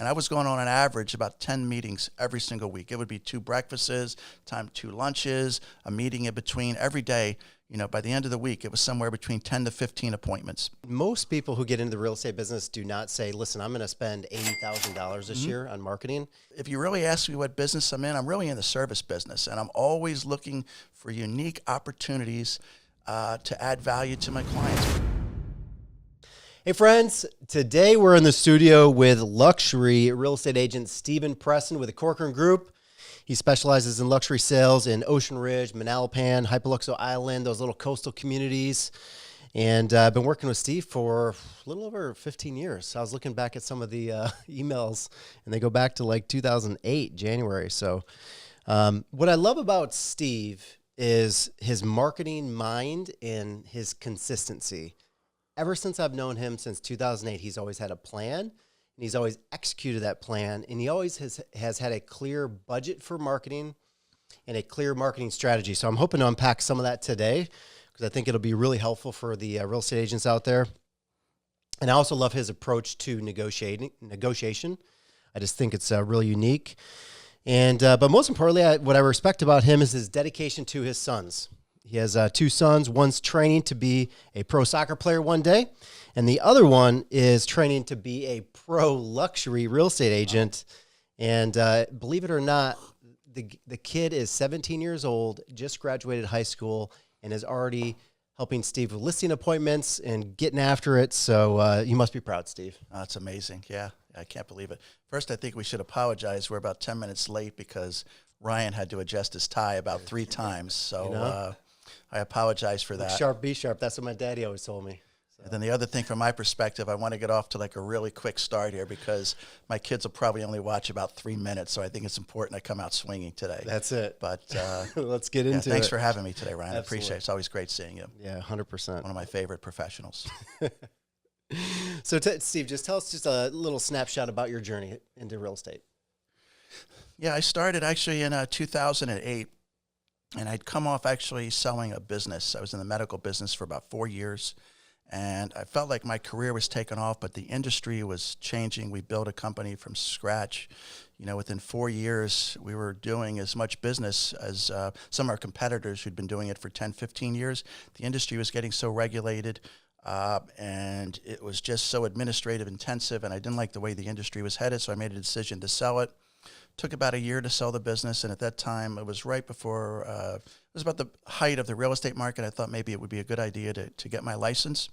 And I was going on average about 10 meetings every single week. It would be 2 breakfasts, 2 lunches, a meeting in between every day. By the end of the week, it was somewhere between 10 to 15 appointments. Most people who get into the real estate business do not say, listen, I'm going to spend $80,000 this year on marketing. If you really ask me what business I'm in, I'm really in the service business, and I'm always looking for unique opportunities to add value to my clients. Hey friends, today we're in the studio with luxury real estate agent Steve Presson with the Corcoran Group. He specializes in luxury sales in Ocean Ridge, Manalapan, Hypoluxo Island, those little coastal communities. And I've been working with Steve for a little over 15 years. I was looking back at some of the emails, and they go back to like 2008, January. So what I love about Steve is his marketing mind and his consistency. Ever since I've known him since 2008, he's always had a plan. And he's always executed that plan, and he always has had a clear budget for marketing and a clear marketing strategy. So I'm hoping to unpack some of that today because I think it'll be really helpful for the real estate agents out there. And I also love his approach to negotiation. I just think it's really unique. And but most importantly, what I respect about him is his dedication to his sons. He has 2 sons. One's training to be a pro soccer player one day, and the other one is training to be a pro luxury real estate agent. And believe it or not, the kid is 17 years old, just graduated high school, and is already helping Steve with listing appointments and getting after it. So you must be proud, Steve. Oh, that's amazing. Yeah, I can't believe it. First, I think we should apologize. We're about 10 minutes late because Ryan had to adjust his tie about 3 times. So I apologize for that. Sharp, be sharp. That's what my daddy always told me. So. And then the other thing from my perspective, I want to get off to like a really quick start here because my kids will probably only watch about 3 minutes. So I think it's important I come out swinging today. That's it. But let's get into it. Thanks for having me today, Ryan. Absolutely. I appreciate it. It's always great seeing you. Yeah, 100%. One of my favorite professionals. So Steve, just tell us just a little snapshot about your journey into real estate. Yeah, I started actually in 2008. And I'd come off actually selling a business. I was in the medical business for about 4 years. And I felt like my career was taking off, but the industry was changing. We built a company from scratch. Within 4 years, we were doing as much business as some of our competitors who'd been doing it for 10, 15 years. The industry was getting so regulated, and it was just so administrative intensive, and I didn't like the way the industry was headed, so I made a decision to sell it. Took about a year to sell the business, and at that time, it was right before, it was about the height of the real estate market. I thought maybe it would be a good idea to get my license.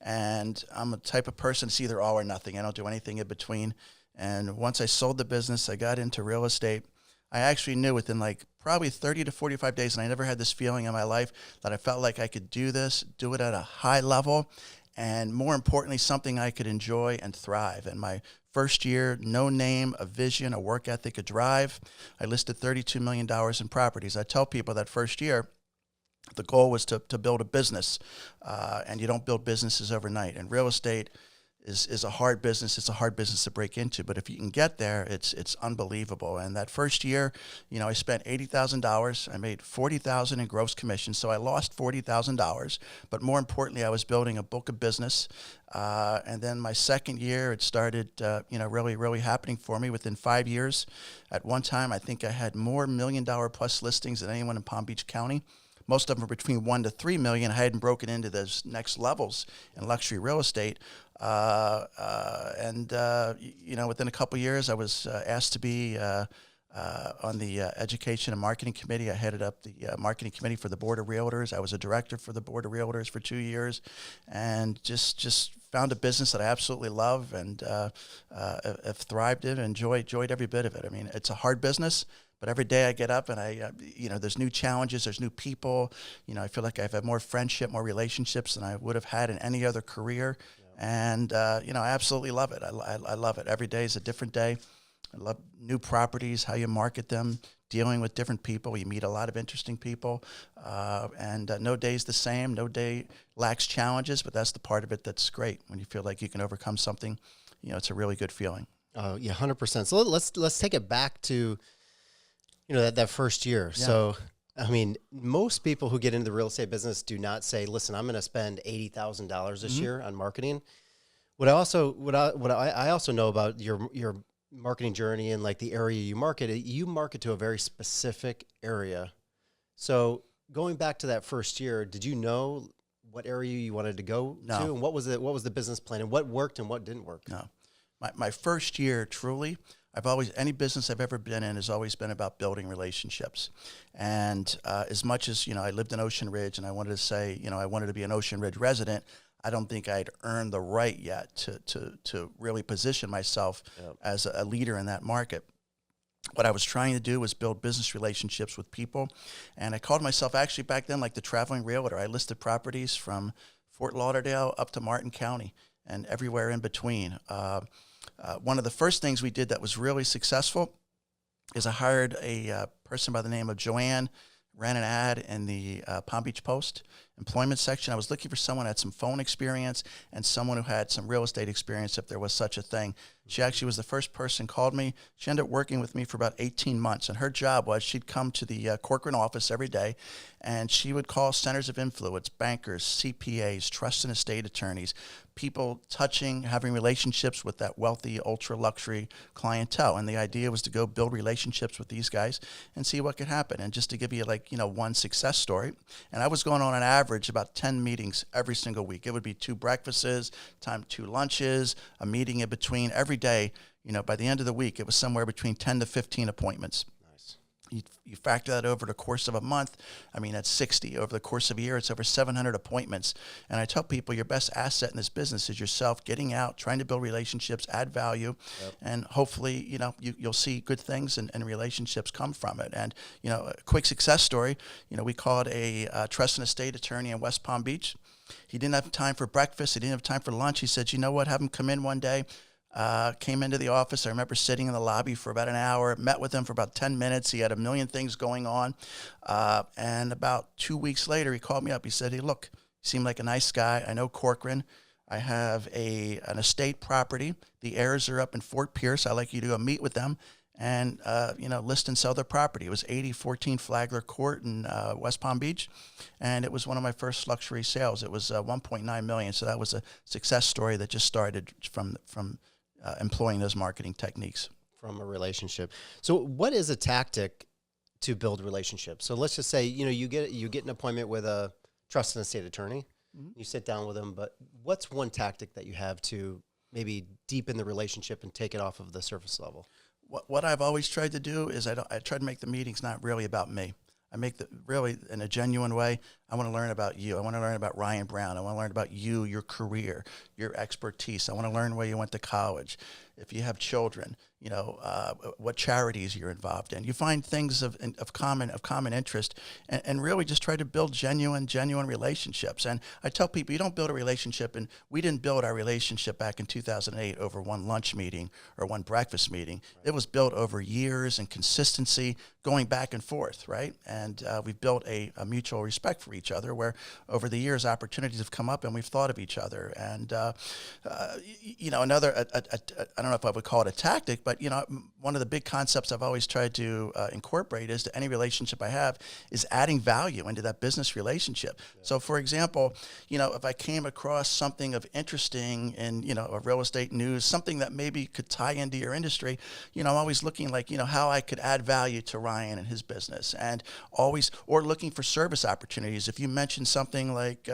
And I'm a type of person, it's either all or nothing. I don't do anything in between. And once I sold the business, I got into real estate. I actually knew within like probably 30 to 45 days, and I never had this feeling in my life that I felt like I could do this, do it at a high level, and more importantly, something I could enjoy and thrive. And my first year, no name, a vision, a work ethic, a drive. I listed $32 million in properties. I tell people that first year, the goal was to build a business, and you don't build businesses overnight. And real estate is a hard business. It's a hard business to break into, but if you can get there, it's unbelievable. And that first year, I spent $80,000. I made $40,000 in gross commissions, so I lost $40,000. But more importantly, I was building a book of business. And then my second year, it started, really, really happening for me. Within 5 years, at one time, I think I had more $1 million plus listings than anyone in Palm Beach County. Most of them were between 1 to 3 million. I hadn't broken into those next levels in luxury real estate. Within a couple of years, I was asked to be on the Education and Marketing Committee. I headed up the Marketing Committee for the Board of Realtors. I was a director for the Board of Realtors for 2 years, and just found a business that I absolutely love and have thrived in and enjoyed every bit of it. I mean, it's a hard business, but every day I get up and there's new challenges, there's new people. I feel like I've had more friendship, more relationships than I would have had in any other career. And, I absolutely love it. I love it. Every day is a different day. I love new properties, how you market them, dealing with different people. You meet a lot of interesting people. And no day's the same. No day lacks challenges, but that's the part of it that's great. When you feel like you can overcome something, it's a really good feeling. Oh, yeah, 100%. So let's take it back to, that first year. Yeah. So, I mean, most people who get into the real estate business do not say, listen, I'm going to spend $80,000 this year on marketing. What I also know about your marketing journey and like the area you market to a very specific area. So going back to that first year, did you know what area you wanted to go No. to, and what was the business plan, and what worked and what didn't work? No. My first year, truly, any business I've ever been in has always been about building relationships. And as much as, I lived in Ocean Ridge and I wanted to say, I wanted to be an Ocean Ridge resident, I don't think I'd earned the right yet to really position myself as a leader in that market. What I was trying to do was build business relationships with people. And I called myself actually back then like the traveling realtor. I listed properties from Fort Lauderdale up to Martin County and everywhere in between. One of the first things we did that was really successful is I hired a person by the name of Joanne, ran an ad in the Palm Beach Post employment section. I was looking for someone who had some phone experience and someone who had some real estate experience if there was such a thing. She actually was the first person called me. She ended up working with me for about 18 months, and her job was she'd come to the Corcoran office every day, and she would call centers of influence, bankers, CPAs, trust and estate attorneys, people having relationships with that wealthy, ultra-luxury clientele. And the idea was to go build relationships with these guys and see what could happen. And just to give you one success story, and I was going on an average about 10 meetings every single week. It would be 2 breakfasts, 2 lunches, a meeting in between every day. By the end of the week, it was somewhere between 10 to 15 appointments. You factor that over the course of a month, that's 60. Over the course of a year, it's over 700 appointments. And I tell people your best asset in this business is yourself, getting out, trying to build relationships, add value, and hopefully, you'll see good things and relationships come from it. And, a quick success story, we called a trust and estate attorney in West Palm Beach. He didn't have time for breakfast. He didn't have time for lunch. He said, you know what, have him come in one day. Came into the office. I remember sitting in the lobby for about an hour, met with him for about 10 minutes. He had a million things going on. And about 2 weeks later, he called me up. He said, hey, look, you seem like a nice guy. I know Corcoran. I have an estate property. The heirs are up in Fort Pierce. I'd like you to go meet with them and, list and sell their property. It was 8014 Flagler Court in West Palm Beach. And it was one of my first luxury sales. It was 1.9 million. So that was a success story that just started from employing those marketing techniques. From a relationship. So what is a tactic to build relationships? So let's just say, you get an appointment with a trust and estate attorney. Mm-hmm. You sit down with them, but what's one tactic that you have to maybe deepen the relationship and take it off of the surface level? What I've always tried to do is I try to make the meetings not really about me. I make really in a genuine way. I want to learn about you. I want to learn about Ryan Brown. I want to learn about you, your career, your expertise. I want to learn where you went to college. If you have children, what charities you're involved in. You find things of common interest, and really just try to build genuine relationships. And I tell people, you don't build a relationship, and we didn't build our relationship back in 2008 over one lunch meeting or one breakfast meeting. Right. It was built over years and consistency, going back and forth, right? And we've built a mutual respect for each other, where over the years opportunities have come up and we've thought of each other. And another, I don't know if I would call it a tactic, but one of the big concepts I've always tried to incorporate is to any relationship I have is adding value into that business relationship. Yeah. So for example, if I came across something of interesting in, a real estate news, something that maybe could tie into your industry, I'm always looking how I could add value to Ryan and his business, and or looking for service opportunities. If you mention something like,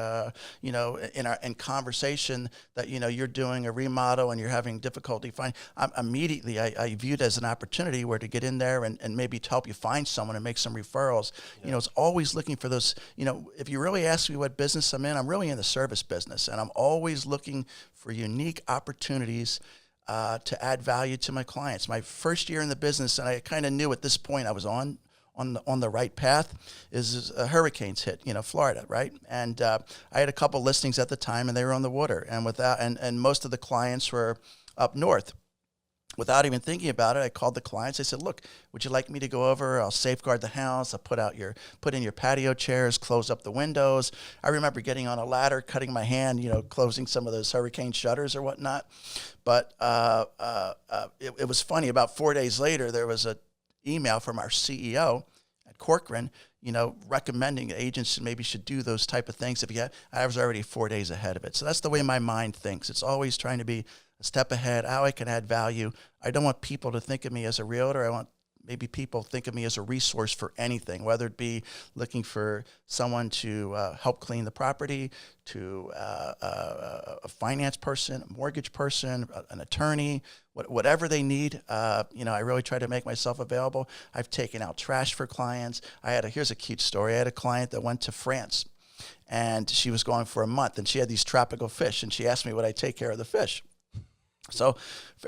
in conversation that, you're doing a remodel and you're having difficulty finding, immediately I viewed it as an opportunity where to get in there and maybe to help you find someone and make some referrals. Yeah. It's always looking for those, if you really ask me what business I'm in, I'm really in the service business, and I'm always looking for unique opportunities to add value to my clients. My first year in the business, and I kind of knew at this point I was on the right path, is hurricanes hit, Florida, right? And I had a couple listings at the time, and they were on the water, and most of the clients were up north. Without even thinking about it, I called the clients. I said, look, would you like me to go over? I'll safeguard the house. I'll put in your patio chairs, close up the windows. I remember getting on a ladder, cutting my hand, closing some of those hurricane shutters or whatnot. But it was funny. About 4 days later, there was an email from our CEO at Corcoran, recommending agents maybe should do those type of things. I was already 4 days ahead of it. So that's the way my mind thinks. It's always trying to be a step ahead, how I can add value. I don't want people to think of me as a realtor. I want maybe people think of me as a resource for anything, whether it be looking for someone to help clean the property, to a finance person, a mortgage person, an attorney, whatever they need. I really try to make myself available. I've taken out trash for clients. Here's a cute story. I had a client that went to France, and she was going for a month, and she had these tropical fish, and she asked me would I take care of the fish. So,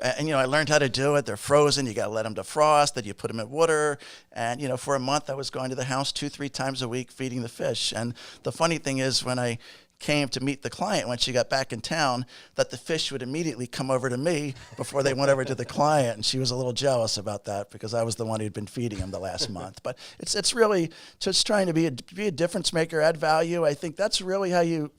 I learned how to do it. They're frozen. You got to let them defrost. Then you put them in water. And, for a month, I was going to the house 2-3 times a week feeding the fish. And the funny thing is when I came to meet the client, when she got back in town, that the fish would immediately come over to me before they went over to the client. And she was a little jealous about that because I was the one who'd been feeding them the last month. But it's really just trying to be a difference maker, add value. I think that's really how you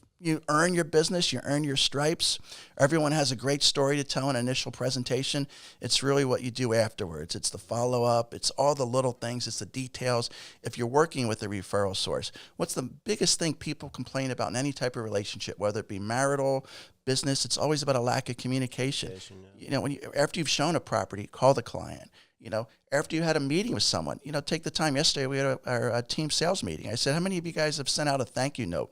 earn your business, you earn your stripes. Everyone has a great story to tell in an initial presentation. It's really what you do afterwards. It's the follow-up. It's all the little things. It's the details. If you're working with a referral source, what's the biggest thing people complain about in any type of relationship, whether it be marital, business? It's always about a lack of communication. Yeah. After you've shown a property, call the client. After you had a meeting with someone, take the time. Yesterday we had our team sales meeting. I said, how many of you guys have sent out a thank you note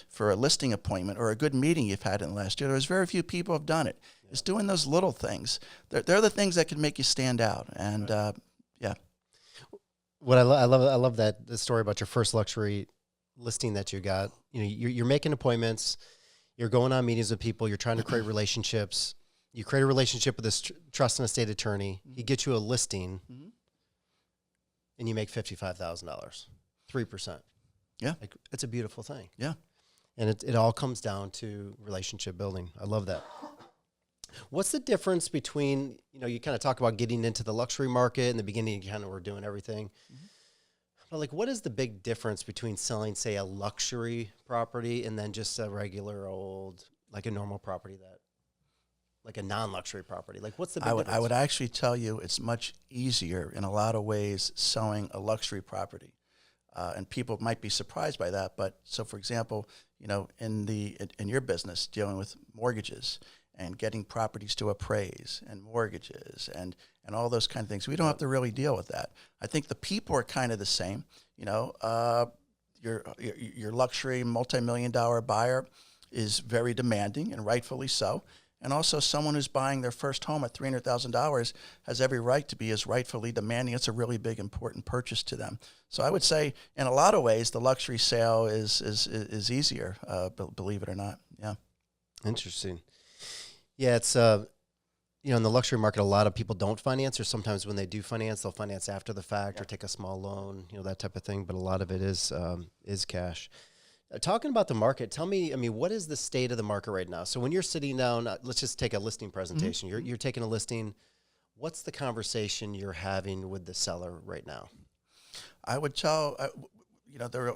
for a listing appointment or a good meeting you've had in the last year? There's very few people have done it. Yeah. It's doing those little things. They're the things that can make you stand out. And right. Yeah. What I love that the story about your first luxury listing that you got. You're making appointments. You're going on meetings with people. You're trying to create relationships. You create a relationship with this trust and estate attorney. Mm-hmm. He gets you a listing, mm-hmm. and you make $55,000, 3%. Yeah, it's a beautiful thing. Yeah, and it all comes down to relationship building. I love that. What's the difference between you kind of talk about getting into the luxury market in the beginning? You kind of were doing everything, mm-hmm. but what is the big difference between selling, say, a luxury property and then just a regular old, a normal property like a non-luxury property? What's the big difference? I would actually tell you it's much easier in a lot of ways selling a luxury property. And people might be surprised by that. But so, for example, in your business, dealing with mortgages and getting properties to appraise and mortgages and all those kind of things, we don't have to really deal with that. I think the people are kind of the same. Your luxury multi-million-dollar buyer is very demanding, and rightfully so. And also someone who's buying their first home at $300,000 has every right to be as rightfully demanding. It's a really big, important purchase to them. So I would say in a lot of ways, the luxury sale is easier, believe it or not. Yeah. Interesting. Yeah, it's, in the luxury market, a lot of people don't finance, or sometimes when they do finance, they'll finance after the fact, yeah, or take a small loan, that type of thing. But a lot of it is cash. Talking about the market, tell me, what is the state of the market right now? So when you're sitting down, let's just take a listing presentation. Mm-hmm. You're taking a listing. What's the conversation you're having with the seller right now? I would tell, they're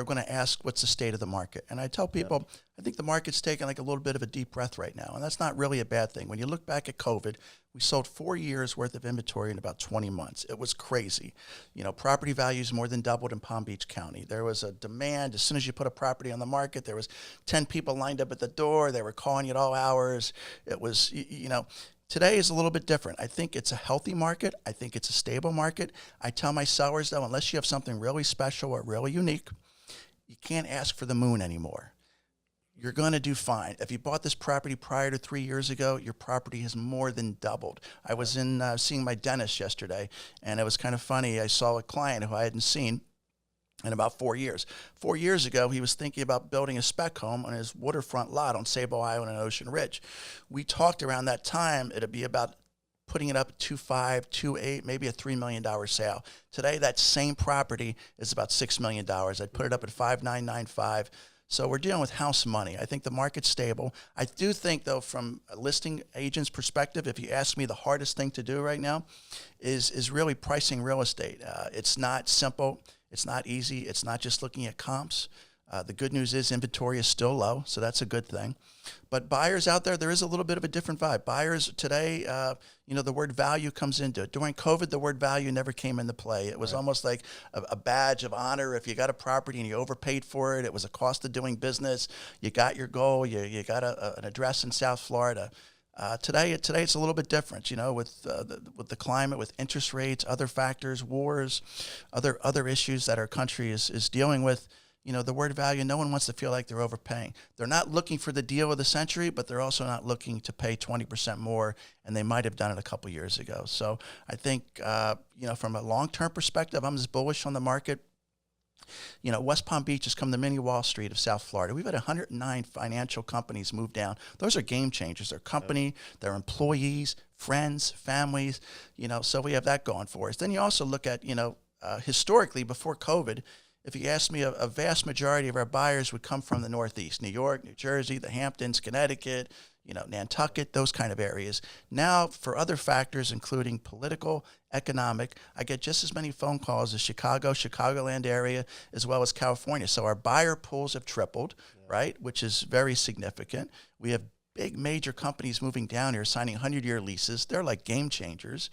gonna ask what's the state of the market, and I tell people, yeah, I think the market's taking a little bit of a deep breath right now, and that's not really a bad thing. When you look back at COVID, we sold 4 years worth of inventory in about 20 months. It was crazy. Property values more than doubled in Palm Beach County. There was a demand. As soon as you put a property on the market, there was 10 people lined up at the door. They were calling you at all hours. It was, Today is a little bit different. I think it's a healthy market. I think it's a stable market. I tell my sellers, though, unless you have something really special or really unique, you can't ask for the moon anymore. You're going to do fine. If you bought this property prior to 3 years ago, your property has more than doubled. I was seeing my dentist yesterday, and it was kind of funny. I saw a client who I hadn't seen in about 4 years. 4 years ago, he was thinking about building a spec home on his waterfront lot on Sable Island and Ocean Ridge. We talked around that time, it'd be about putting it up at 2.5, 2.8, maybe a $3 million sale. Today, that same property is about $6 million. I'd put it up at 5.995. So we're dealing with house money. I think the market's stable. I do think, though, from a listing agent's perspective, if you ask me, the hardest thing to do right now is really pricing real estate. It's not simple. It's not easy. It's not just looking at comps. The good news is inventory is still low, so that's a good thing. But buyers out there is a little bit of a different vibe. Buyers today, the word value comes into it. During COVID, the word value never came into play. It was almost like a badge of honor. If you got a property and you overpaid for it, it was a cost of doing business. You got your goal. You got an address in South Florida. Today it's a little bit different, with the climate, with interest rates, other factors, wars, other issues that our country is dealing with. The word value, no one wants to feel like they're overpaying. They're not looking for the deal of the century, but they're also not looking to pay 20% more, and they might have done it a couple years ago. So I think, from a long-term perspective, I'm as bullish on the market. West Palm Beach has come the mini Wall Street of South Florida. We've had 109 financial companies move down. Those are game changers. Their company, their employees, friends, families, so we have that going for us. Then you also look at, historically before COVID, if you ask me, a vast majority of our buyers would come from the Northeast, New York, New Jersey, the Hamptons, Connecticut, Nantucket, those kind of areas. Now, for other factors, including political, economic, I get just as many phone calls as Chicago, Chicagoland area, as well as California. So our buyer pools have tripled, right, which is very significant. We have big major companies moving down here, signing 100-year leases. They're like game changers.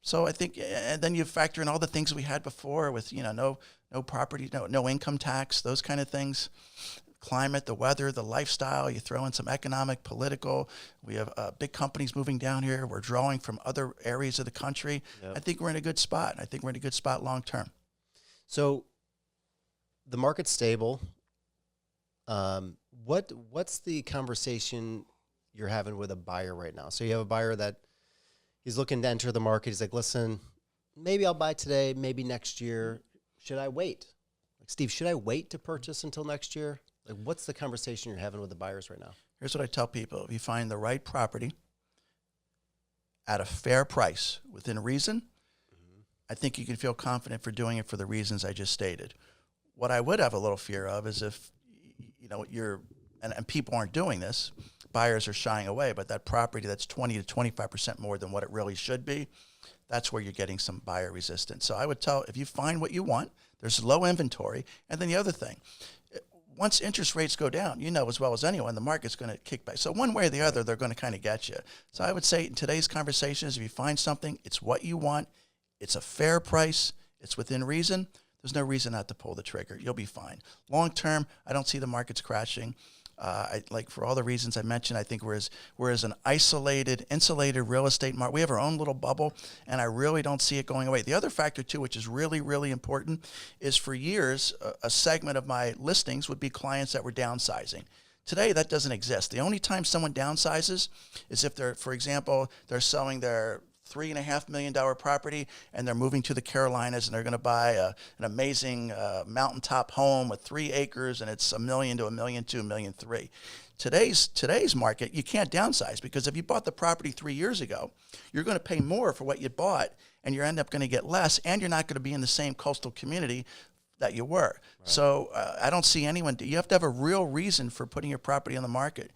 So I think, and then you factor in all the things we had before with, no property, no income tax, those kind of things. Climate, the weather, the lifestyle, you throw in some economic, political. We have big companies moving down here. We're drawing from other areas of the country. Yep. I think we're in a good spot. I think we're in a good spot long term. So the market's stable. What's the conversation you're having with a buyer right now? So you have a buyer that he's looking to enter the market. He's like, listen, maybe I'll buy today, maybe next year. Should I wait? Like, Steve, should I wait to purchase until next year? Like, what's the conversation you're having with the buyers right now? Here's what I tell people. If you find the right property at a fair price within reason, I think you can feel confident for doing it for the reasons I just stated. What I would have a little fear of is if, and people aren't doing this, buyers are shying away, but that property that's 20 to 25% more than what it really should be, that's where you're getting some buyer resistance. So I would tell, if you find what you want, there's low inventory. And then the other thing, once interest rates go down, as well as anyone, the market's going to kick back. So one way or the other, they're going to kind of get you. So I would say in today's conversations, if you find something, it's what you want, it's a fair price, it's within reason, there's no reason not to pull the trigger. You'll be fine. Long term, I don't see the markets crashing. For all the reasons I mentioned, I think we're as an isolated, insulated real estate market. We have our own little bubble, and I really don't see it going away. The other factor, too, which is really, really important, is for years, a segment of my listings would be clients that were downsizing. Today, that doesn't exist. The only time someone downsizes is if they're, for example, they're selling their $3.5 million property and they're moving to the Carolinas and they're going to buy an amazing mountaintop home with 3 acres and it's $1 million to $1.2 million, $1.3 million. Today's market, you can't downsize because if you bought the property 3 years ago, you're going to pay more for what you bought and you end up going to get less, and you're not going to be in the same coastal community that you were. Right. So I don't see anyone. You have to have a real reason for putting your property on the market.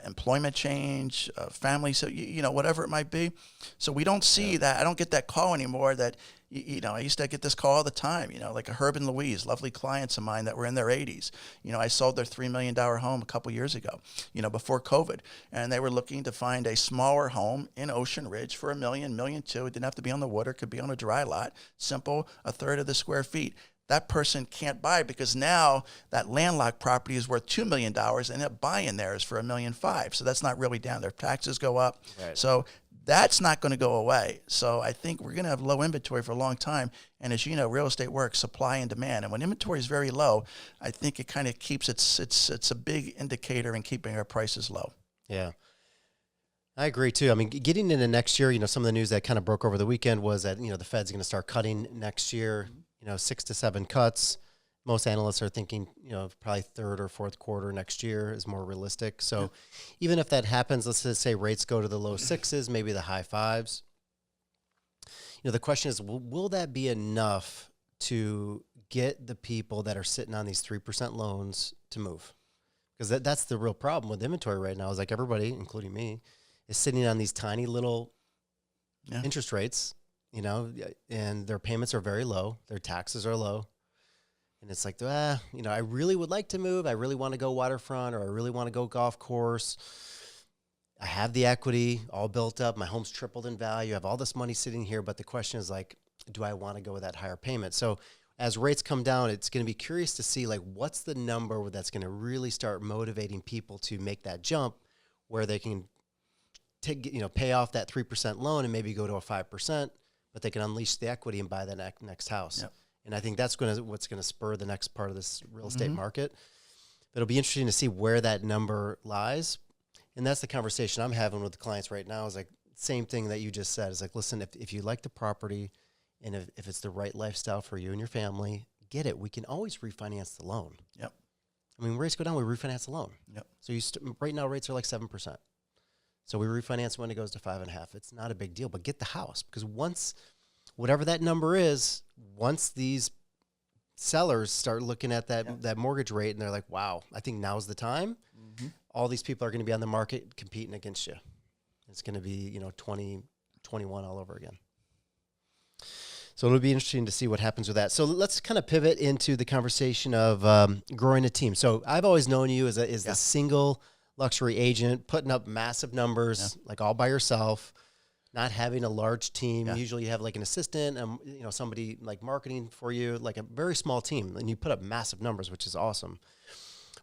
Employment change, family, so whatever it might be. So we don't see that. I don't get that call anymore. That I used to get this call all the time. Like a Herb and Louise, lovely clients of mine that were in their 80s. I sold their $3 million home a couple years ago. Before COVID, and they were looking to find a smaller home in Ocean Ridge for $1 million, $1.2 million. It didn't have to be on the water; it could be on a dry lot. Simple, a third of the square feet. That person can't buy because now that landlocked property is worth $2 million and that buy-in there is for $1.5 million. So that's not really down. Their taxes go up. Right. So that's not going to go away. So I think we're going to have low inventory for a long time. And as you know, real estate works, supply and demand. And when inventory is very low, I think it kind of keeps it's a big indicator in keeping our prices low. Yeah. I agree too. I mean, getting into next year, some of the news that kind of broke over the weekend was that, the Fed's going to start cutting next year. 6 to 7 cuts. Most analysts are thinking, probably third or fourth quarter next year is more realistic. So even if that happens, let's just say rates go to the low 6s, maybe the high 5s. The question is, will that be enough to get the people that are sitting on these 3% loans to move? Because that's the real problem with inventory right now is like everybody, including me, is sitting on these tiny little interest rates. And their payments are very low. Their taxes are low. And it's like, I really would like to move. I really want to go waterfront or I really want to go golf course. I have the equity all built up. My home's tripled in value. I have all this money sitting here. But the question is like, do I want to go with that higher payment? So as rates come down, it's going to be curious to see like what's the number that's going to really start motivating people to make that jump where they can pay off that 3% loan and maybe go to a 5%, but they can unleash the equity and buy the next house. Yep. And I think that's what's going to spur the next part of this real estate market. It'll be interesting to see where that number lies. And that's the conversation I'm having with the clients right now, is like same thing that you just said. Is like, listen, if you like the property and if it's the right lifestyle for you and your family, get it. We can always refinance the loan. Yep. I mean, rates go down, we refinance the loan. Yep. So right now rates are like 7%. So we refinance when it goes to 5.5. It's not a big deal, but get the house, because once, whatever that number is, once these sellers start looking at that mortgage rate and they're like, wow, I think now's the time. All these people are going to be on the market competing against you. It's going to be, 2021 all over again. So it'll be interesting to see what happens with that. So let's kind of pivot into the conversation of growing a team. So I've always known you as the single luxury agent, putting up massive numbers, like all by yourself, not having a large team. Usually you have like an assistant, somebody like marketing for you, like a very small team, and you put up massive numbers, which is awesome.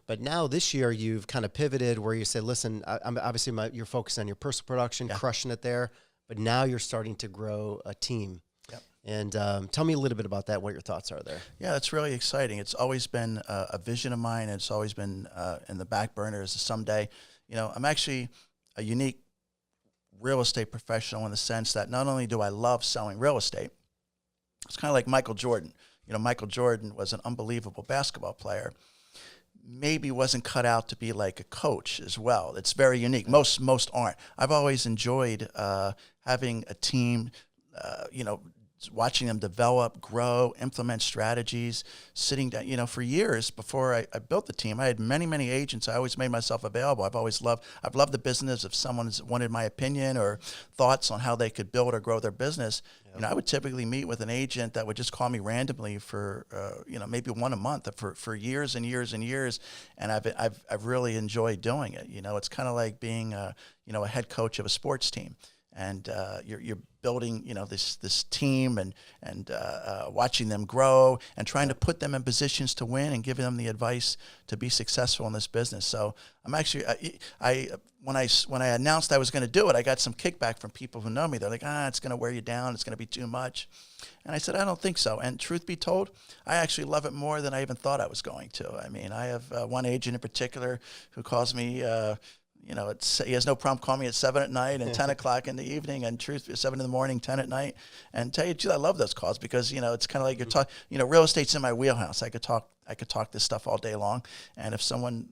But now this year you've kind of pivoted where you said, listen, I'm obviously you're focused on your personal production, crushing it there, but now you're starting to grow a team. And tell me a little bit about that, what your thoughts are there. Yeah, it's really exciting. It's always been a vision of mine, and it's always been in the back burner as someday. I'm actually a unique real estate professional in the sense that not only do I love selling real estate, it's kind of like Michael Jordan. Michael Jordan was an unbelievable basketball player. Maybe wasn't cut out to be like a coach as well. It's very unique. Most aren't. I've always enjoyed having a team, watching them develop, grow, implement strategies, sitting down, for years before I built the team. I had many agents. I always made myself available. I've loved the business. If someone's wanted my opinion or thoughts on how they could build or grow their business, I would typically meet with an agent that would just call me randomly for, maybe one a month for years and years and years. And I've really enjoyed doing it. It's kind of like being, a head coach of a sports team. And you're building, this team and watching them grow and trying to put them in positions to win and giving them the advice to be successful in this business. So I'm actually, when I announced I was going to do it, I got some kickback from people who know me. They're like, it's going to wear you down. It's going to be too much. And I said, I don't think so. And truth be told, I actually love it more than I even thought I was going to. I mean, I have one agent in particular who calls me. He has no problem calling me at 7 at night and 10 o'clock in the evening, and 7 in the morning, 10 at night. And tell you the truth, I love those calls because, it's kind of like you're talking, real estate's in my wheelhouse. I could talk this stuff all day long. And if someone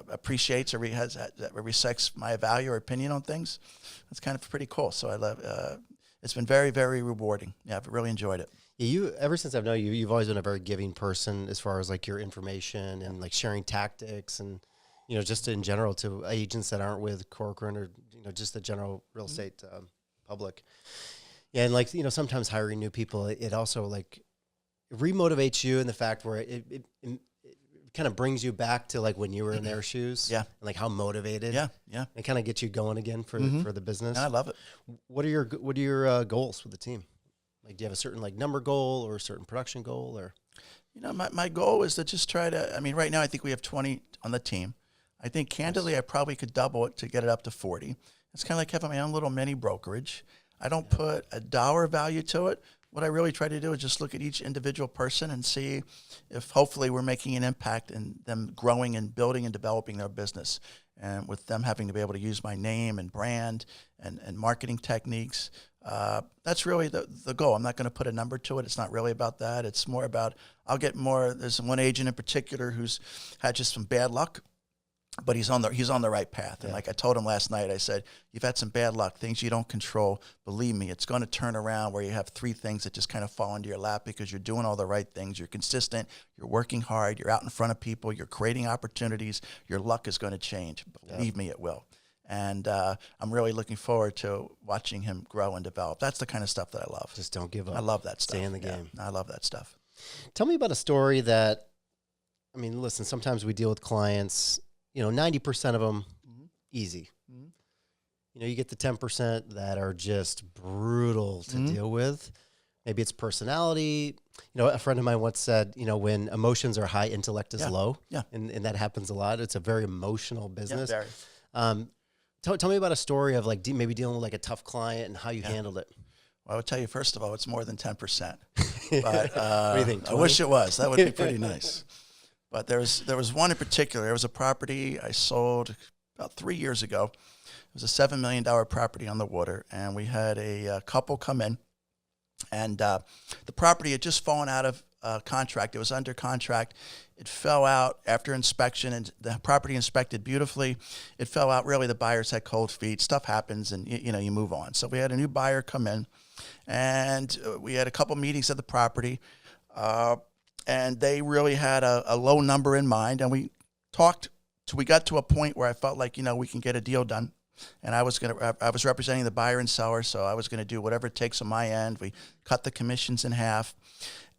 appreciates or respects my value or opinion on things, that's kind of pretty cool. So I love, it's been very, very rewarding. Yeah, I've really enjoyed it. Ever since I've known you, you've always been a very giving person as far as like your information and like sharing tactics and, just in general to agents that aren't with Corcoran or, just the general real estate public. Yeah. And like, sometimes hiring new people, it also like remotivates you in the fact where it kind of brings you back to like when you were in their shoes. Yeah. And like how motivated. Yeah. It kind of gets you going again for the business. And I love it. What are your goals with the team? Like, do you have a certain like number goal or a certain production goal or? My goal is to just try to, right now I think we have 20 on the team. I think candidly, I probably could double it to get it up to 40. It's kind of like having my own little mini brokerage. I don't put a dollar value to it. What I really try to do is just look at each individual person and see if hopefully we're making an impact in them growing and building and developing their business. And with them having to be able to use my name and brand and marketing techniques, that's really the goal. I'm not going to put a number to it. It's not really about that. It's more about, there's one agent in particular who's had just some bad luck. But he's on the right path. And like I told him last night, I said, you've had some bad luck, things you don't control. Believe me, it's going to turn around where you have 3 things that just kind of fall into your lap because you're doing all the right things. You're consistent. You're working hard. You're out in front of people. You're creating opportunities. Your luck is going to change. Believe me, it will. And I'm really looking forward to watching him grow and develop. That's the kind of stuff that I love. Just don't give up. I love that stuff. Stay in the game. I love that stuff. Tell me about a story that, listen, sometimes we deal with clients, 90% of them easy. You get the 10% that are just brutal to deal with. Maybe it's personality. A friend of mine once said, when emotions are high, intellect is low. Yeah. And that happens a lot. It's a very emotional business. Yeah, Tell me about a story of like maybe dealing with like a tough client and how you handled it. Well, I would tell you, first of all, it's more than 10%. But What do you think, I wish it was. That would be pretty nice. But there was one in particular. There was a property I sold about 3 years ago. It was a $7 million property on the water, and we had a couple come in, and the property had just fallen out of contract. It was under contract. It fell out after inspection, and the property inspected beautifully. It fell out. Really, the buyers had cold feet. Stuff happens, and you move on. So we had a new buyer come in, and we had a couple meetings at the property, and they really had a low number in mind. And we talked till we got to a point where I felt like we can get a deal done. And I was representing the buyer and seller, so I was going to do whatever it takes on my end. We cut the commissions in half.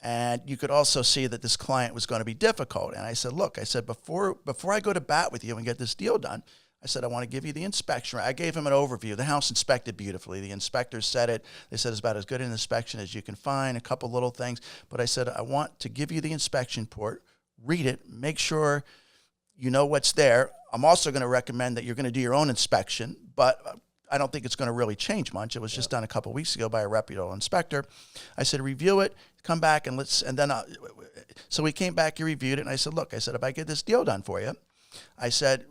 And you could also see that this client was going to be difficult. And I said, look, before I go to bat with you and get this deal done, I said, I want to give you the inspection. I gave him an overview. The house inspected beautifully. The inspectors said it. They said it's about as good an inspection as you can find, a couple little things. But I said, I want to give you the inspection report, read it, make sure you know what's there. I'm also going to recommend that you're going to do your own inspection, but I don't think it's going to really change much. It was just done a couple of weeks ago by a reputable inspector. I said, review it, come back, so we came back, he reviewed it, and I said, look, if I get this deal done for you, I said,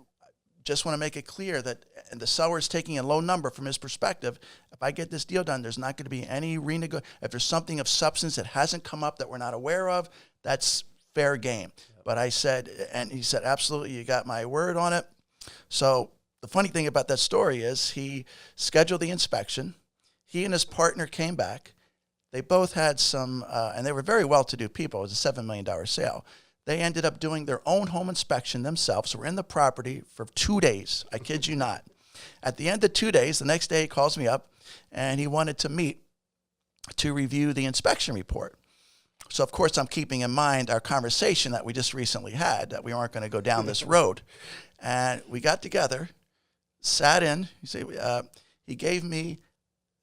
just want to make it clear that and the seller is taking a low number from his perspective. If I get this deal done, there's not going to be any renegotiation. If there's something of substance that hasn't come up that we're not aware of, that's fair game. But I said, and he said, absolutely, you got my word on it. So the funny thing about that story is he scheduled the inspection. He and his partner came back. They both had some, and they were very well-to-do people. It was a $7 million sale. They ended up doing their own home inspection themselves. We're in the property for 2 days. I kid you not. At the end of 2 days, the next day he calls me up, and he wanted to meet to review the inspection report. So, of course, I'm keeping in mind our conversation that we just recently had, that we weren't going to go down this road. And we got together, sat in. He gave me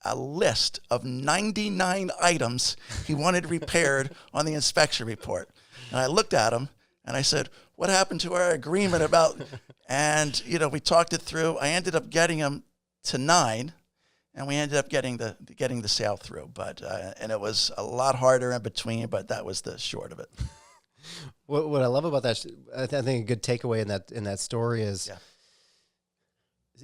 a list of 99 items he wanted repaired on the inspection report. And I looked at him, and I said, what happened to our agreement about? And, we talked it through. I ended up getting him to 9. And we ended up getting the sale through, but and it was a lot harder in between, but that was the short of it. What I love about that, I think a good takeaway in that story is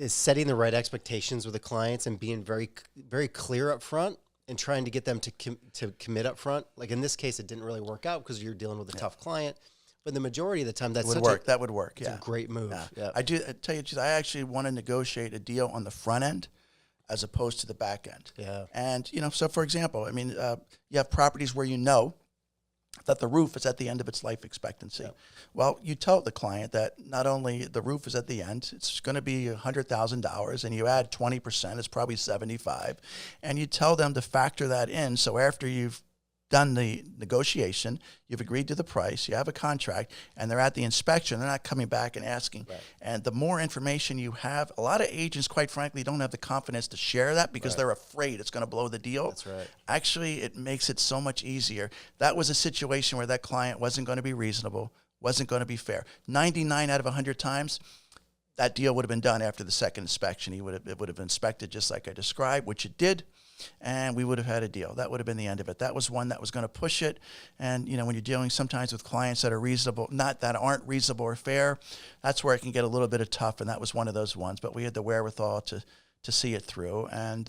setting the right expectations with the clients and being very very clear up front and trying to get them to commit up front. Like in this case, it didn't really work out because you're dealing with a tough client. But the majority of the time, that would work. It's a great move. Yeah. I tell you, I actually want to negotiate a deal on the front end as opposed to the back end. Yeah. And, so for example, you have properties where that the roof is at the end of its life expectancy. Yep. Well, you tell the client that not only the roof is at the end, it's going to be $100,000, and you add 20%, it's probably $75,000, and you tell them to factor that in. So after you've done the negotiation, you've agreed to the price, you have a contract, and they're at the inspection, they're not coming back and asking. Right. And the more information you have, a lot of agents, quite frankly, don't have the confidence to share that because they're afraid it's going to blow the deal. That's right. Actually, it makes it so much easier. That was a situation where that client wasn't going to be reasonable, wasn't going to be fair. 99 out of 100 times, that deal would have been done after the second inspection. It would have inspected just like I described, which it did. And we would have had a deal. That would have been the end of it. That was one that was going to push it. And, when you're dealing sometimes with clients that are reasonable, not that aren't reasonable or fair, that's where it can get a little bit of tough. And that was one of those ones. But we had the wherewithal to see it through. And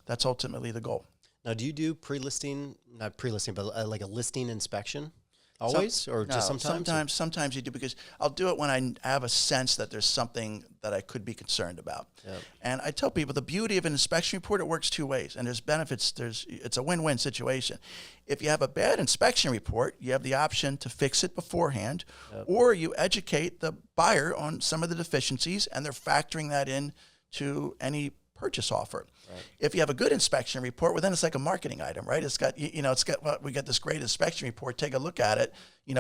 that's ultimately the goal. Now, do you do not pre-listing, but like a listing inspection? Always, or just sometimes? Sometimes you do, because I'll do it when I have a sense that there's something that I could be concerned about. Yep. And I tell people the beauty of an inspection report, it works two ways, and there's benefits. It's a win-win situation. If you have a bad inspection report, you have the option to fix it beforehand, or you educate the buyer on some of the deficiencies, and they're factoring that in to any purchase offer. Right. If you have a good inspection report, well, then it's like a marketing item, right? It's got, we got this great inspection report. Take a look at it,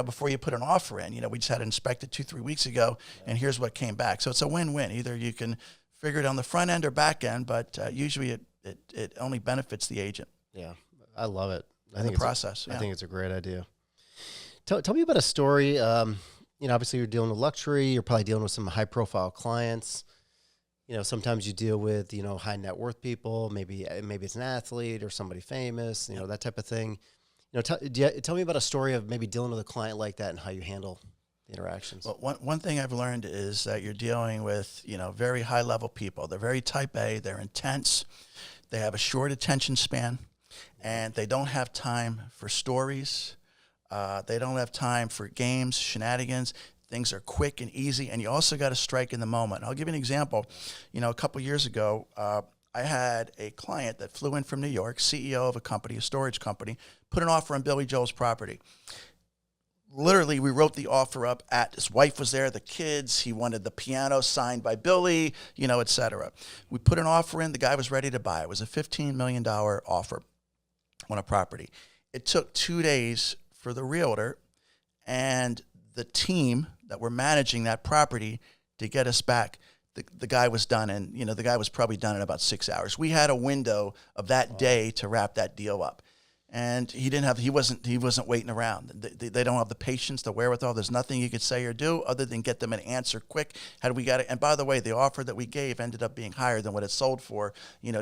before you put an offer in. We just had it inspected 2-3 weeks ago, and here's what came back. So it's a win-win. Either you can figure it on the front end or back end, but usually it only benefits the agent. Yeah, I love it. I think the process. I think it's a great idea. Tell me about a story. Obviously you're dealing with luxury. You're probably dealing with some high-profile clients. sometimes you deal with, high net worth people, maybe it's an athlete or somebody famous, that type of thing. Tell me about a story of maybe dealing with a client like that and how you handle the interactions. Well, one thing I've learned is that you're dealing with, very high level people. They're very type A, they're intense, they have a short attention span, and they don't have time for stories. They don't have time for games, shenanigans. Things are quick and easy, and you also got to strike in the moment. I'll give you an example. A couple years ago, I had a client that flew in from New York, CEO of a company, a storage company, put an offer on Billy Joel's property. Literally, we wrote the offer up his wife was there, the kids, he wanted the piano signed by Billy, et cetera. We put an offer in, the guy was ready to buy. It was a $15 million offer on a property. It took 2 days for the realtor and the team that were managing that property to get us back. The guy was done, and the guy was probably done in about 6 hours. We had a window of that day to wrap that deal up, and he wasn't waiting around. They don't have the patience, the wherewithal. There's nothing you could say or do other than get them an answer quick. How do we got it? And by the way, the offer that we gave ended up being higher than what it sold for,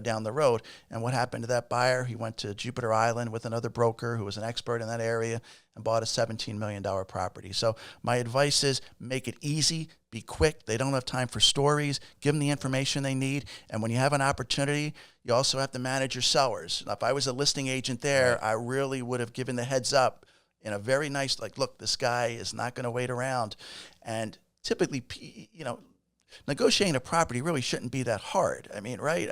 down the road. And what happened to that buyer? He went to Jupiter Island with another broker who was an expert in that area and bought a $17 million property. So my advice is make it easy, be quick. They don't have time for stories. Give them the information they need. And when you have an opportunity, you also have to manage your sellers. Now, if I was a listing agent there, I really would have given the heads up in a very nice, look, this guy is not going to wait around. And typically, negotiating a property really shouldn't be that hard. Right?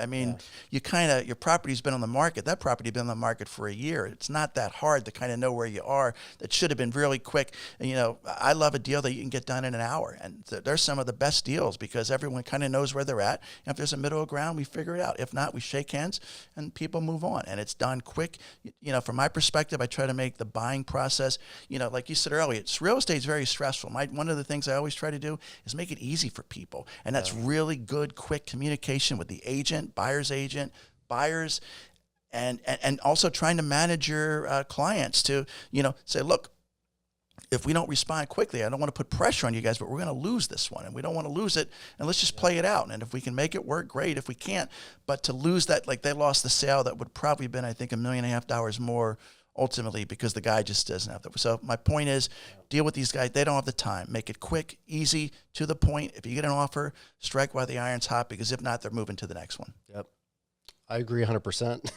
Your property's been on the market. That property's been on the market for a year. It's not that hard to kind of know where you are. That should have been really quick. And, I love a deal that you can get done in an hour. And they're some of the best deals because everyone kind of knows where they're at. And if there's a middle ground, we figure it out. If not, we shake hands and people move on. And it's done quick. From my perspective, I try to make the buying process, like you said earlier, real estate is very stressful. One of the things I always try to do is make it easy for people. And that's really good, quick communication with the agent, buyers, and also trying to manage your clients to, say, look, if we don't respond quickly, I don't want to put pressure on you guys, but we're going to lose this one, and we don't want to lose it, and let's just play it out. And if we can make it work, great. If we can't, but to lose that, like they lost the sale, that would probably have been, I think, $1.5 million more ultimately because the guy just doesn't have the. So my point is, deal with these guys. They don't have the time. Make it quick, easy, to the point. If you get an offer, strike while the iron's hot, because if not, they're moving to the next one. Yep. I agree 100%.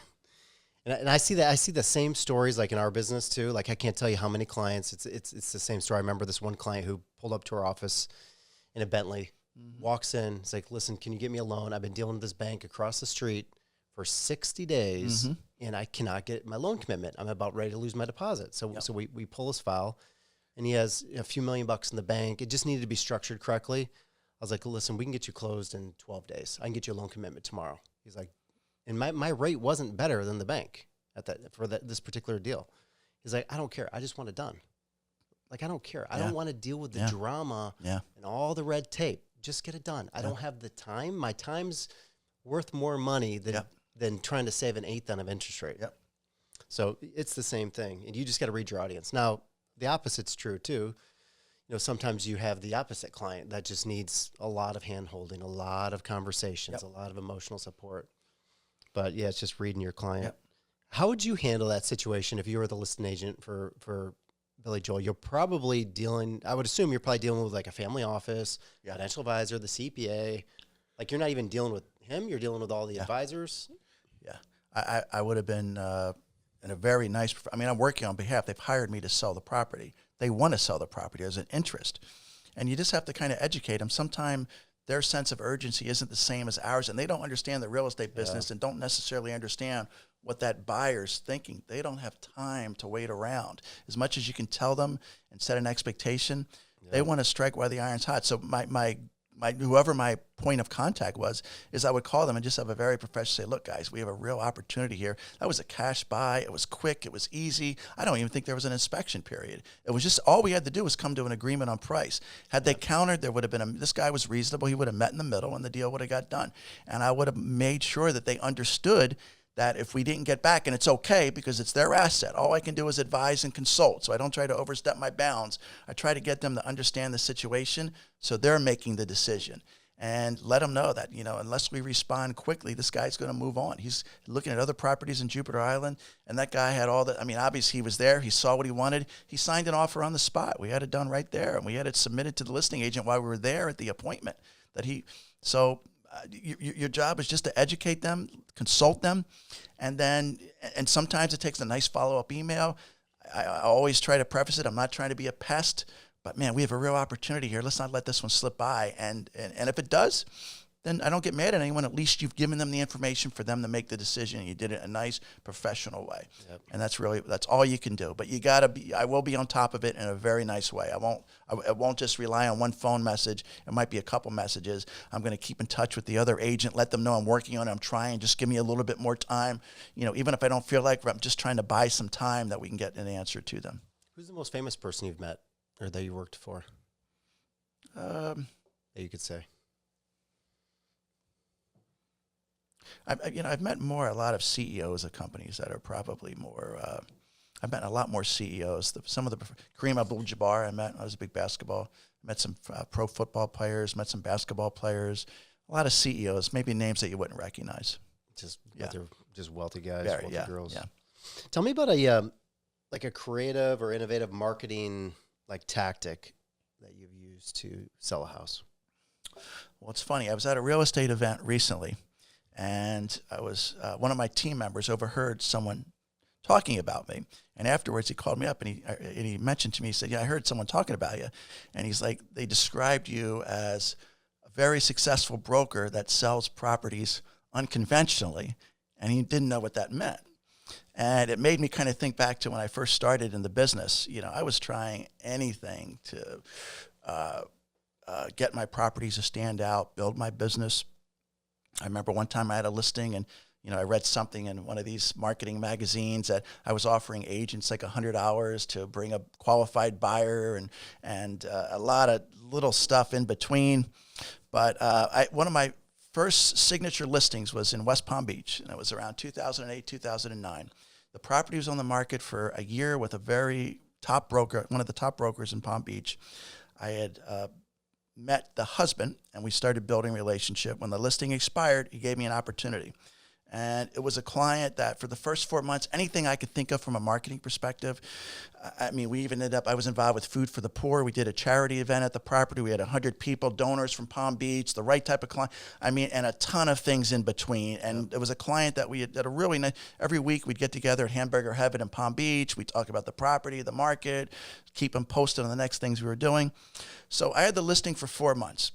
And I see that. I see the same stories like in our business too. Like I can't tell you how many clients. It's the same story. I remember this one client who pulled up to our office in a Bentley, walks in. It's like, listen, can you get me a loan? I've been dealing with this bank across the street for 60 days, and I cannot get my loan commitment. I'm about ready to lose my deposit. So we pull his file, and he has a few $1 million in the bank. It just needed to be structured correctly. I was like, listen, we can get you closed in 12 days. I can get you a loan commitment tomorrow. He's like, and my rate wasn't better than the bank for this particular deal. He's like, I don't care. I just want it done. Like, I don't care. I don't want to deal with the drama and all the red tape. Just get it done. I don't have the time. My time's worth more money than trying to save 1/8 on an interest rate. Yep. So it's the same thing. And you just got to read your audience. Now, the opposite's true too. Sometimes you have the opposite client that just needs a lot of hand-holding, a lot of conversations, a lot of emotional support. But yeah, it's just reading your client. Yep. How would you handle that situation if you were the listing agent for Billy Joel? You're probably I would assume you're probably dealing with like a family office, financial advisor, the CPA. Like you're not even dealing with him, you're dealing with all the advisors. Yeah. I would have been in a very nice, I'm working on behalf. They've hired me to sell the property. They want to sell the property as an interest. And you just have to kind of educate them. Sometimes their sense of urgency isn't the same as ours, and they don't understand the real estate business and don't necessarily understand what that buyer's thinking. They don't have time to wait around. As much as you can tell them and set an expectation, they want to strike while the iron's hot. So whoever my point of contact is I would call them and just have a very professional say, look, guys, we have a real opportunity here. That was a cash buy. It was quick. It was easy. I don't even think there was an inspection period. It was just all we had to do was come to an agreement on price. Had they countered, there would have been this guy was reasonable. He would have met in the middle and the deal would have got done. And I would have made sure that they understood that if we didn't get back, and it's okay because it's their asset, all I can do is advise and consult. So I don't try to overstep my bounds. I try to get them to understand the situation so they're making the decision. and let them know that, unless we respond quickly, this guy's going to move on. He's looking at other properties in Jupiter Island, and that guy had obviously he was there. He saw what he wanted. He signed an offer on the spot. We had it done right there, and we had it submitted to the listing agent while we were there at the appointment. Your job is just to educate them, consult them, and sometimes it takes a nice follow-up email. I always try to preface it. I'm not trying to be a pest, but man, we have a real opportunity here. Let's not let this one slip by. And if it does, then I don't get mad at anyone. At least you've given them the information for them to make the decision. And you did it in a nice, professional way. Yep. And that's all you can do. But I will be on top of it in a very nice way. I won't just rely on one phone message. It might be a couple messages. I'm going to keep in touch with the other agent, let them know I'm working on it. I'm trying. Just give me a little bit more time. Even if I don't feel like it, I'm just trying to buy some time that we can get an answer to them. Who's the most famous person you've met or that you worked for? That you could say. I've met a lot of CEOs of companies that are probably more. I've met a lot more CEOs. Kareem Abdul-Jabbar I met. I was a big basketball. Met some pro football players. Met some basketball players. A lot of CEOs, maybe names that you wouldn't recognize. Just wealthy guys, wealthy girls. Yeah. Tell me about a creative or innovative marketing tactic that you've used to sell a house. Well, it's funny. I was at a real estate event recently. And I was one of my team members overheard someone talking about me, and afterwards he called me up and he mentioned to me, he said, "Yeah, I heard someone talking about you," and he's like, "They described you as a very successful broker that sells properties unconventionally," and he didn't know what that meant. And it made me kind of think back to when I first started in the business. I was trying anything to get my properties to stand out, build my business. I remember one time I had a listing and, I read something in one of these marketing magazines that I was offering agents like $100 to bring a qualified buyer and a lot of little stuff in between. But one of my first signature listings was in West Palm Beach, and it was around 2008, 2009. The property was on the market for a year with a very top broker, one of the top brokers in Palm Beach. I had met the husband, and we started building a relationship. When the listing expired, he gave me an opportunity. And it was a client that for the first 4 months, anything I could think of from a marketing perspective, we even I was involved with Food for the Poor. We did a charity event at the property. We had 100 people, donors from Palm Beach, the right type of client. And a ton of things in between. And it was a client that we had a really nice, every week we'd get together at Hamburger Heaven in Palm Beach. We'd talk about the property, the market, keep them posted on the next things we were doing. So I had the listing for 4 months.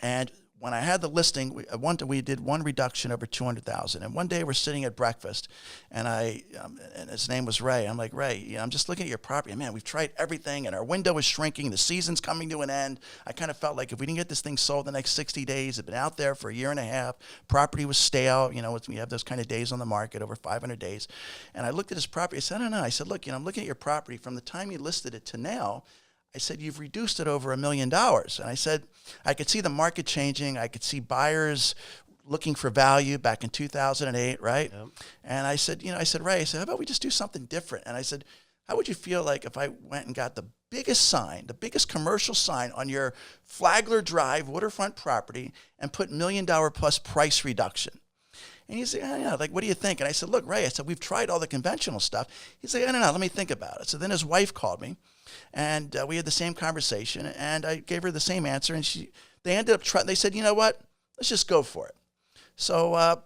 And when I had the listing, we did one reduction over $200,000. And one day we're sitting at breakfast, and and his name was Ray. I'm like, "Ray, I'm just looking at your property. Man, we've tried everything, and our window is shrinking. The season's coming to an end. I kind of felt like if we didn't get this thing sold the next 60 days, it'd been out there for a year and a half. Property was stale. We have those kind of days on the market, over 500 days. And I looked at his property. I said, I don't know. I said, look, I'm looking at your property from the time you listed it to now. I said, you've reduced it over $1 million. And I said, I could see the market changing. I could see buyers looking for value back in 2008, right? Yep. And I said, Ray, how about we just do something different? And I said, how would you feel like if I went and got the biggest commercial sign on your Flagler Drive waterfront property and put $1 million plus price reduction? And he said, what do you think? And I said, look, Ray, we've tried all the conventional stuff. He's like, I don't know, let me think about it. So then his wife called me, and we had the same conversation, and I gave her the same answer, and they ended up trying. They said, you know what? Let's just go for it. So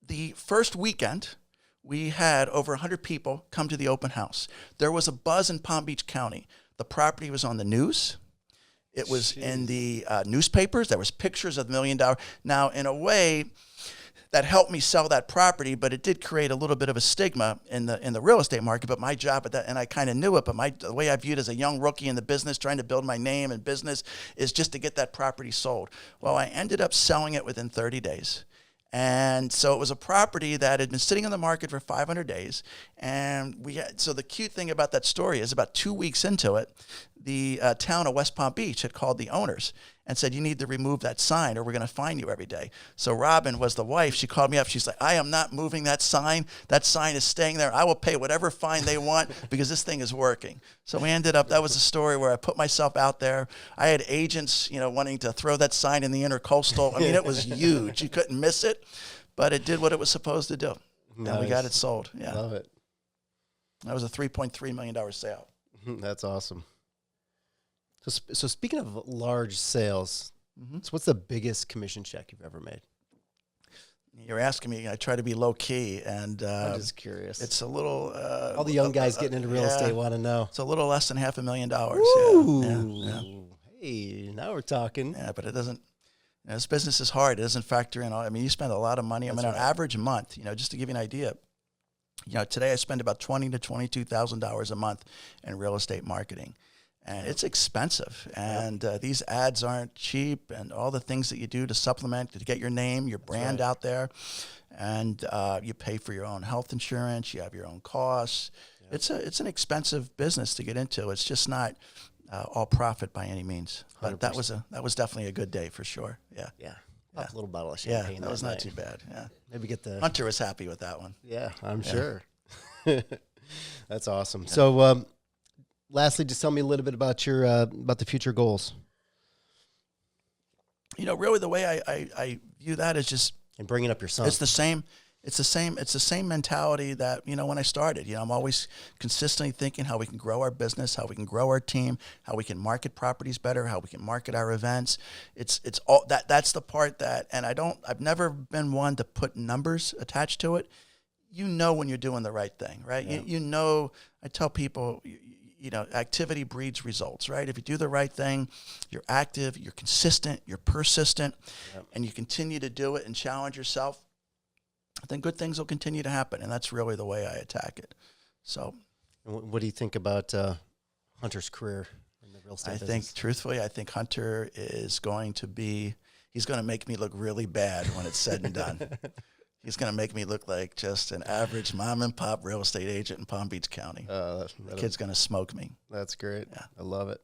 the first weekend, we had over 100 people come to the open house. There was a buzz in Palm Beach County. The property was on the news. It was in the newspapers. There was pictures of $1 million. Now, in a way, that helped me sell that property, but it did create a little bit of a stigma in the real estate market. But my job at that, and I kind of knew it, but the way I viewed as a young rookie in the business, trying to build my name and business, is just to get that property sold. Well, I ended up selling it within 30 days. And so it was a property that had been sitting on the market for 500 days. And so the cute thing about that story is about 2 weeks into it, the town of West Palm Beach had called the owners and said, you need to remove that sign or we're going to fine you every day. So Robin was the wife. She called me up. She's like, I am not moving that sign. That sign is staying there. I will pay whatever fine they want because this thing is working. So we ended up, that was a story where I put myself out there. I had agents, wanting to throw that sign in the intercoastal. I mean, it was huge. You couldn't miss it, but it did what it was supposed to do. Nice. And we got it sold. Yeah. Love it. That was a $3.3 million sale. That's awesome. So speaking of large sales, so what's the biggest commission check you've ever made? You're asking me. I try to be low key, and I'm just curious. It's a little. All the young guys getting into real estate want to know. It's a little less than $500,000. Ooh. Yeah. Hey, now we're talking. Yeah, but it doesn't. This business is hard. It doesn't factor in all. I mean, you spend a lot of money. That's on right. average month. Just to give you an idea. Today I spend about $20,000 to $22,000 a month in real estate marketing. And it's expensive, and these ads aren't cheap, and all the things that you do to supplement, to get your name, your brand out there, and you pay for your own health insurance, you have your own costs. Yep. It's an expensive business to get into. It's just not all profit by any means. But 100%. that was definitely a good day for sure. Yeah. Yeah. Pop a little bottle of champagne. Yeah, that was not too bad. Yeah. Maybe get the Hunter was happy with that one. Yeah, I'm sure. That's awesome. Yeah. So, lastly, just tell me a little bit about your about the future goals. Really the way I view that is just and bringing up your son. It's the same mentality that when I started. I'm always consistently thinking how we can grow our business, how we can grow our team, how we can market properties better, how we can market our events. It's all that's the part that, and I've never been one to put numbers attached to it. When you're doing the right thing, right? Yeah. I tell people, activity breeds results, right? If you do the right thing, you're active, you're consistent, you're persistent, and you continue to do it and challenge yourself, then good things will continue to happen. And that's really the way I attack it. So, what do you think about Hunter's career in the real estate business? Truthfully, I think Hunter is going to make me look really bad when it's said and done. He's going to make me look like just an average mom and pop real estate agent in Palm Beach County. The kid's going to smoke me. That's great. Yeah. I love it.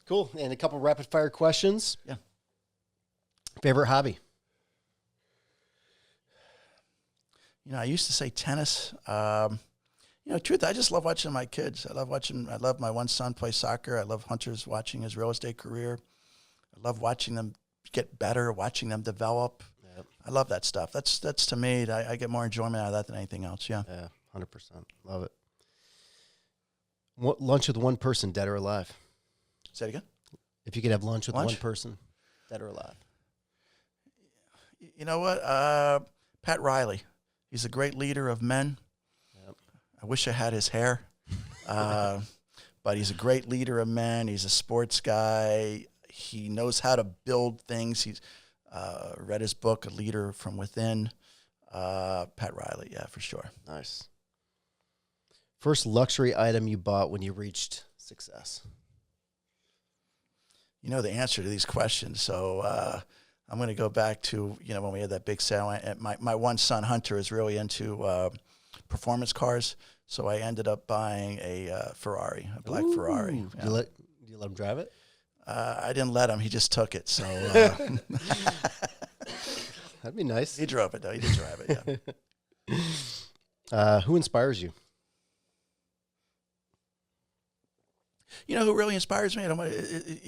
Cool. And a couple rapid fire questions. Yeah. Favorite hobby? I used to say tennis. Truth, I just love watching my kids. I love my one son play soccer. I love Hunter's watching his real estate career. I love watching them get better, watching them develop. I love that stuff. That's to me, I get more enjoyment out of that than anything else. Yeah. Yeah, 100%. Love it. Lunch with one person, dead or alive? Say it again? If you could have lunch with one person, dead or alive? You know what? Pat Riley. He's a great leader of men. Yep. I wish I had his hair. But he's a great leader of men. He's a sports guy. He knows how to build things. He's read his book, A Leader from Within. Pat Riley, yeah, for sure. Nice. First luxury item you bought when you reached success? The answer to these questions. So I'm going to go back to, when we had that big sale. My one son, Hunter, is really into performance cars. So I ended up buying a Ferrari, a black Ferrari. Yeah. Do you let him drive it? I didn't let him. He just took it. So that'd be nice. He drove it, though. He did drive it, yeah. Who inspires you? Who really inspires me? When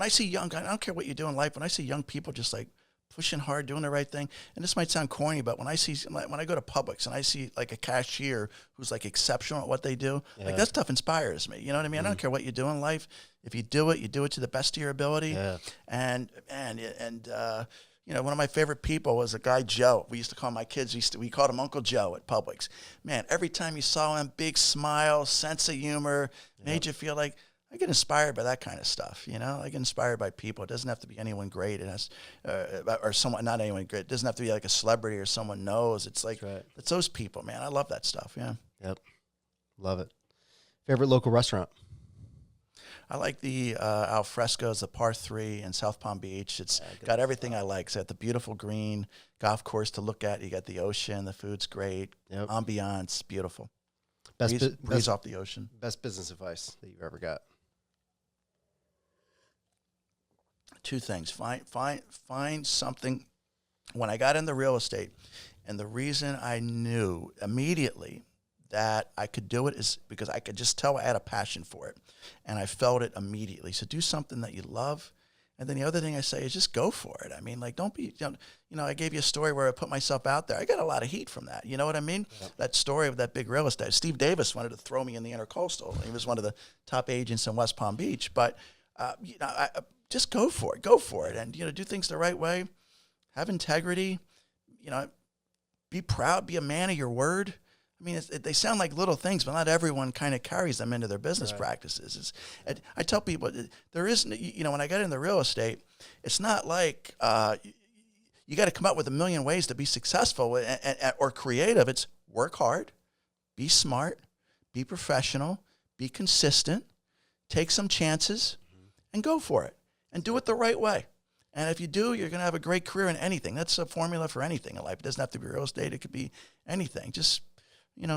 I see young guys, I don't care what you do in life. When I see young people just like pushing hard, doing the right thing, and this might sound corny, but when I go to Publix and I see like a cashier who's like exceptional at what they do, like that stuff inspires me. You know what I mean? I don't care what you do in life. If you do it to the best of your ability. Yeah. And one of my favorite people was a guy, Joe. We used to call my kids, we called him Uncle Joe at Publix. Man, every time you saw him, big smile, sense of humor, made you feel like, I get inspired by that kind of stuff, I get inspired by people. It doesn't have to be anyone great. It has, or someone, not anyone great. It doesn't have to be like a celebrity or someone knows. It's like, it's those people, man. I love that stuff, yeah. Yep. Love it. Favorite local restaurant? I like the Al Fresco's, the Par 3 in South Palm Beach. It's got everything I like. It's got the beautiful green golf course to look at. You got the ocean. The food's great. Yep. Ambiance, beautiful. breeze off the ocean. Best business advice that you've ever got? Two things. Find something. When I got into real estate, and the reason I knew immediately that I could do it is because I could just tell I had a passion for it, and I felt it immediately. So do something that you love. And then the other thing I say is just go for it. I mean, like, don't be, I gave you a story where I put myself out there. I got a lot of heat from that. You know what I mean? Yep. That story of that big real estate. Steve Davis wanted to throw me in the Intercoastal. He was one of the top agents in West Palm Beach. But, I just go for it. Go for it. And, do things the right way. Have integrity. Be proud. Be a man of your word. I mean, they sound like little things, but not everyone kind of carries them into their business practices. I tell people there isn't, when I got into real estate, it's not like you got to come up with a million ways to be successful or creative. It's work hard, be smart, be professional, be consistent, take some chances, and go for it, and do it the right way. And if you do, you're going to have a great career in anything. That's a formula for anything in life. It doesn't have to be real estate. It could be anything. Just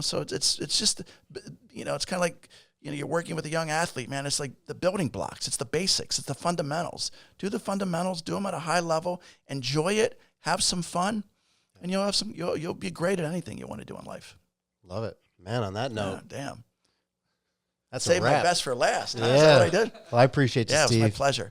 so it's just, it's kind of like, you're working with a young athlete, man. It's like the building blocks. It's the basics. It's the fundamentals. Do the fundamentals. Do them at a high level. Enjoy it. Have some fun, and you'll be great at anything you want to do in life. Love it, man. On that note, damn, that's saved a wrap. My best for last. Huh? Yeah, Is that what I did? Well, I appreciate you, Steve. It was my pleasure.